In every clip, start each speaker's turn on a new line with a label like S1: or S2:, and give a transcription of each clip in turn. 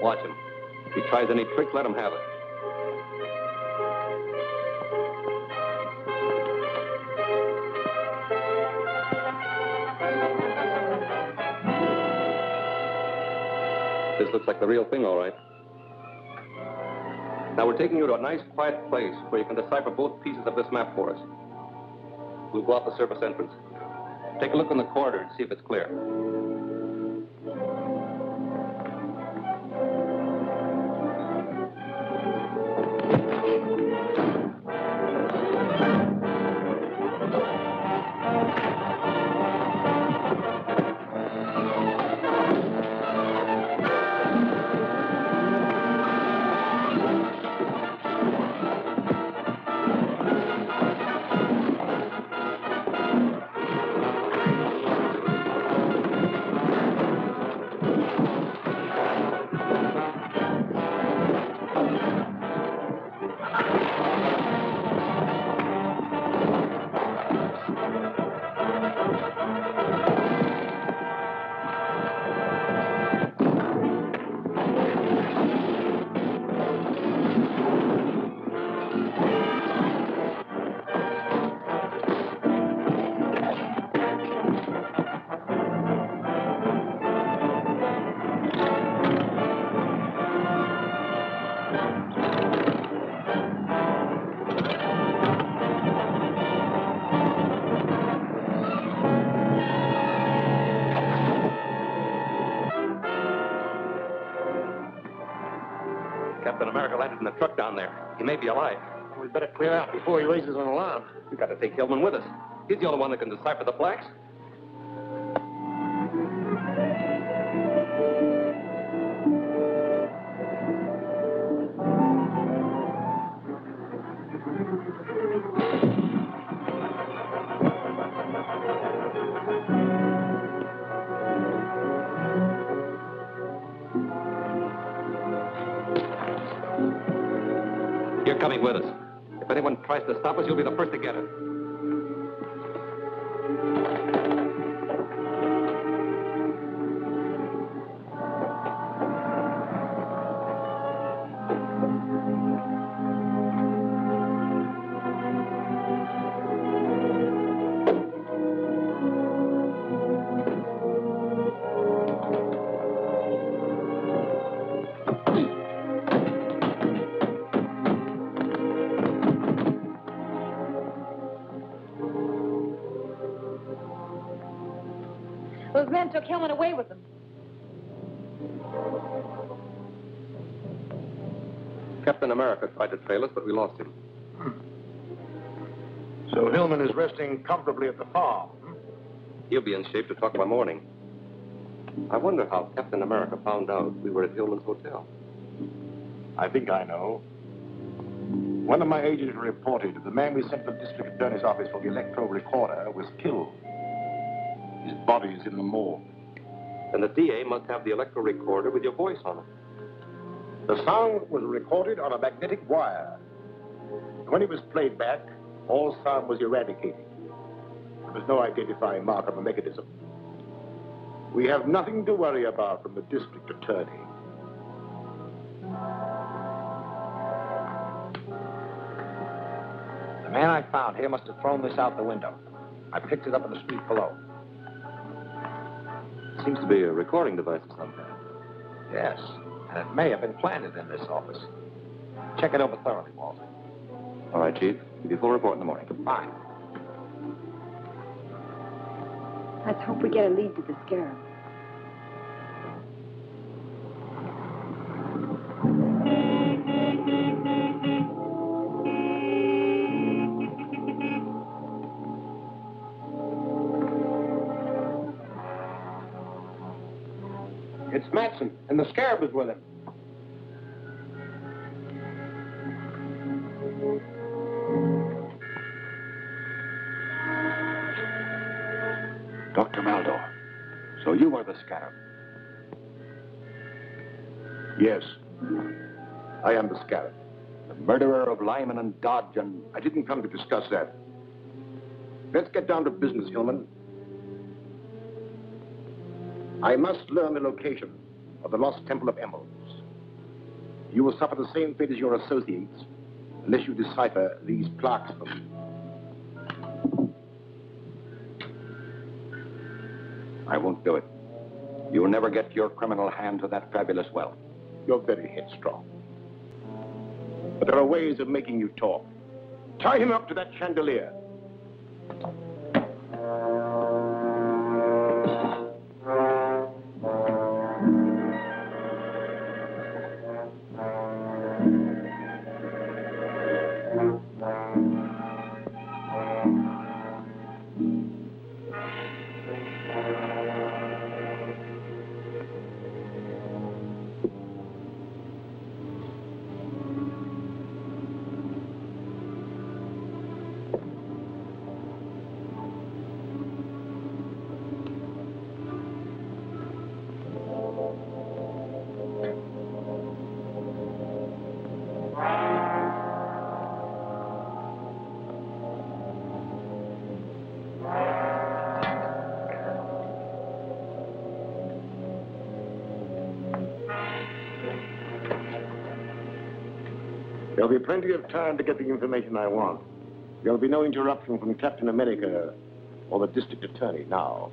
S1: Watch him. If he tries any trick, let him have it. This looks like the real thing, all right. Now, we're taking you to a nice, quiet place where you can decipher both pieces of this map for us. We'll go out the surface entrance. Take a look in the corridor and see if it's clear. Captain America landed in the truck down there. He may be alive.
S2: We'd better clear out before he raises an alarm.
S1: We've got to take Hillman with us. He's the only one that can decipher the blacks. You're coming with us. If anyone tries to stop us, you'll be the first to get it.
S3: Those men took Hillman away with them.
S1: Captain America tried to trail us, but we lost him.
S2: So Hillman is resting comfortably at the farm.
S1: He'll be in shape to talk by morning. I wonder how Captain America found out we were at Hillman's hotel.
S2: I think I know. One of my agents reported that the man we sent to the district attorney's office for the electro recorder was killed. His body is in the morgue.
S1: And the DA must have the electro recorder with your voice on it.
S2: The sound was recorded on a magnetic wire. When it was played back, all sound was eradicated. There was no identifying mark on the mechanism. We have nothing to worry about from the district attorney.
S4: The man I found here must have thrown this out the window. I picked it up in the street below.
S1: Seems to be a recording device of some kind.
S4: Yes, and it may have been planted in this office. Check it over thoroughly, Walter.
S1: All right, Chief. Give you a full report in the morning.
S4: Fine.
S3: Let's hope we get a lead to the Scarab.
S2: It's Matson, and the Scarab is with him.
S5: Dr. Maldor, so you are the Scarab?
S2: Yes, I am the Scarab.
S5: The murderer of Lyman and Dodge and...
S2: I didn't come to discuss that. Let's get down to business, Hillman. I must learn the location of the lost Temple of Emeralds. You will suffer the same fate as your associates unless you decipher these plaques for me.
S5: I won't do it. You'll never get your criminal hand to that fabulous wealth.
S2: You're very headstrong. But there are ways of making you talk. Tie him up to that chandelier. There'll be plenty of time to get the information I want. There'll be no interruption from Captain America or the District Attorney now.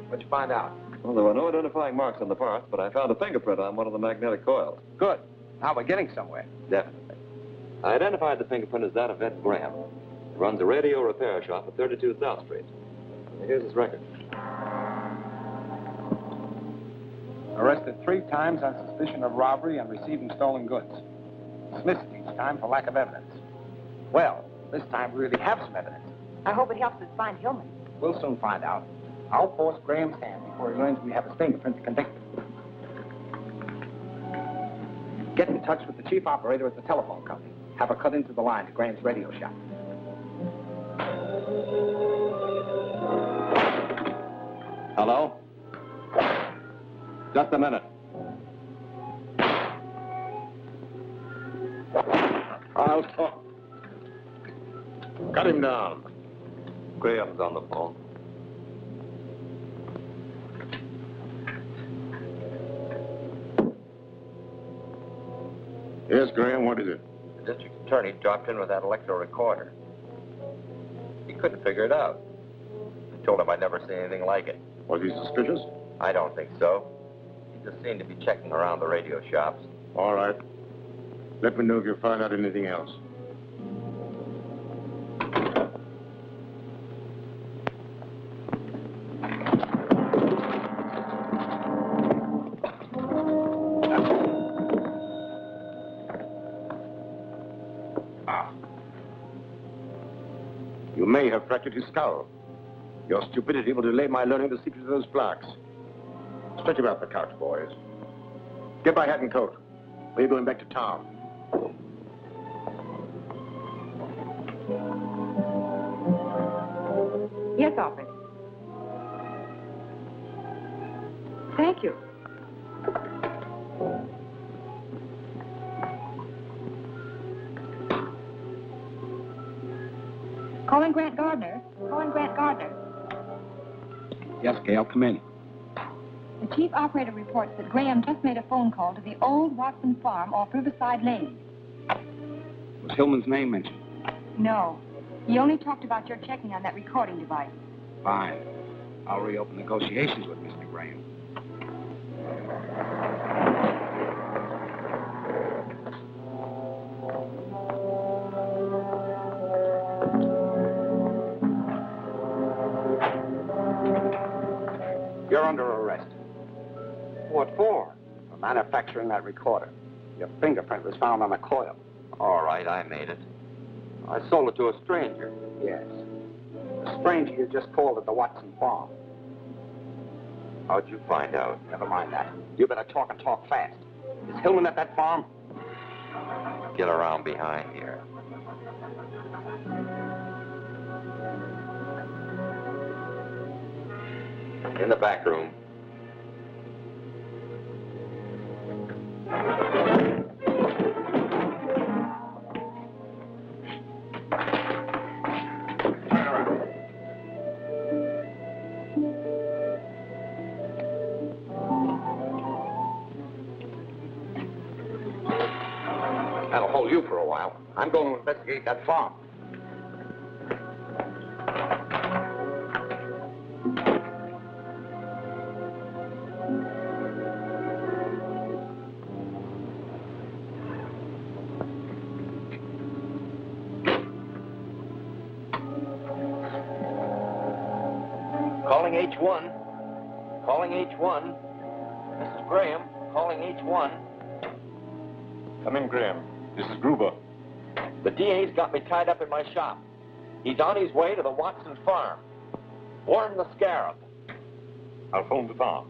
S4: What'd you find out?
S6: Well, there were no identifying marks on the parts, but I found a fingerprint on one of the magnetic coils.
S4: Good. Now we're getting somewhere.
S1: Definitely. I identified the fingerprint as that of Ed Graham. He runs a radio repair shop at 32 South Street. Here's his record.
S4: Arrested 3 times on suspicion of robbery and receiving stolen goods. Dismissed each time for lack of evidence. Well, this time we really have some evidence.
S3: I hope it helps us find Hillman.
S4: We'll soon find out. I'll force Graham's hand before he learns we have his fingerprint to convict him. Get in touch with the chief operator at the telephone company. Have her cut into the line to Graham's radio shop.
S1: Hello? Just a minute.
S2: I'll talk. Cut him down.
S1: Graham's on the phone.
S2: Yes, Graham, what is it?
S1: The district attorney dropped in with that electro recorder. He couldn't figure it out. I told him I'd never seen anything like it.
S2: Was he suspicious?
S1: I don't think so. He just seemed to be checking around the radio shops.
S2: All right. Let me know if you find out anything else. You may have fractured his skull. Your stupidity will delay my learning the secret of those plaques. Stretch him out the couch, boys. Get my hat and coat. We're going back to town.
S3: Yes, Alfred. Thank you. Calling Grant Gardner. Calling Grant Gardner.
S4: Yes, Gail, come in.
S3: The chief operator reports that Graham just made a phone call to the old Watson farm off Riverside Lane.
S4: Was Hillman's name mentioned?
S3: No. He only talked about your checking on that recording device.
S4: Fine. I'll reopen negotiations with Mr. Graham. You're under arrest.
S1: What for?
S4: For manufacturing that recorder. Your fingerprint was found on the coil.
S1: All right, I made it. I sold it to a stranger.
S4: Yes. The stranger you just called at the Watson farm.
S1: How'd you find out?
S4: Never mind that. You better talk and talk fast. Is Hillman at that farm?
S1: Get around behind here. In the back room.
S5: hold you for a while. I'm going to investigate that farm.
S6: Calling H1. Calling H1. Mrs. Graham, calling H1.
S2: Come in, Graham. This is Gruber.
S6: The DA's got me tied up in my shop. He's on his way to the Watson farm. Warn the Scarab.
S2: I'll phone the farm.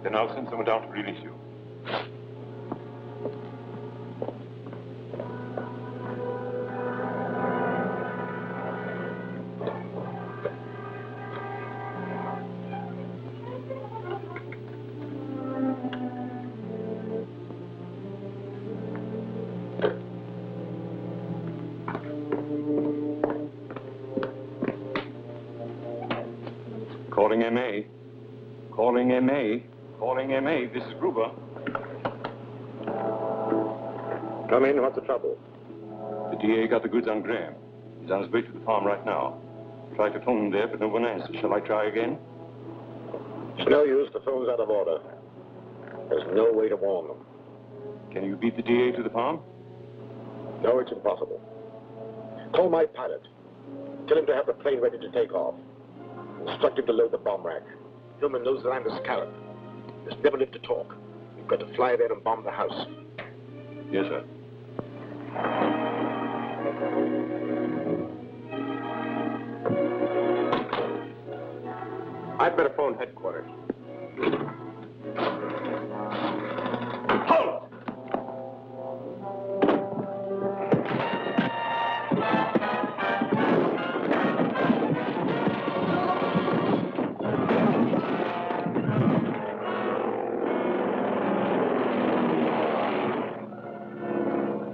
S2: Then I'll send someone down to release you. Calling M.A. Calling M.A. Calling M.A. This is Gruber. Come in. What's the trouble? The D.A. got the goods on Graham. He's on his way to the farm right now. Tried to phone him there, but no one answers. Shall I try again?
S7: It's no use. The phone's out of order. There's no way to warn them.
S2: Can you beat the D.A. to the farm?
S7: No, it's impossible. Call my pilot. Tell him to have the plane ready to take off. Instruct him to load the bomb rack. Hillman knows that I'm the Scarab. There's never lived to talk. We've got to fly there and bomb the house.
S2: Yes, sir. I'd better phone headquarters. Halt!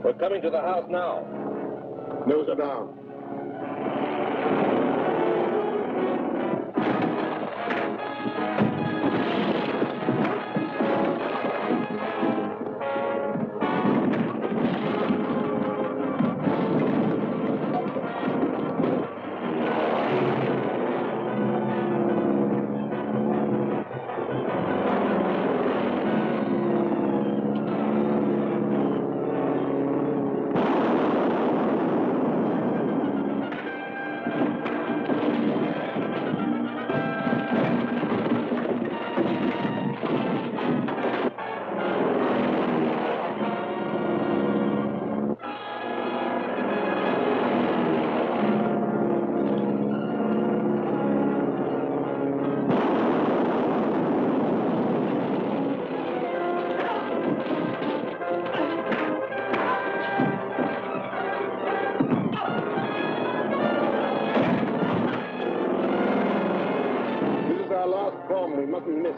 S6: We're coming to the house now.
S7: Nose are down. We mustn't miss.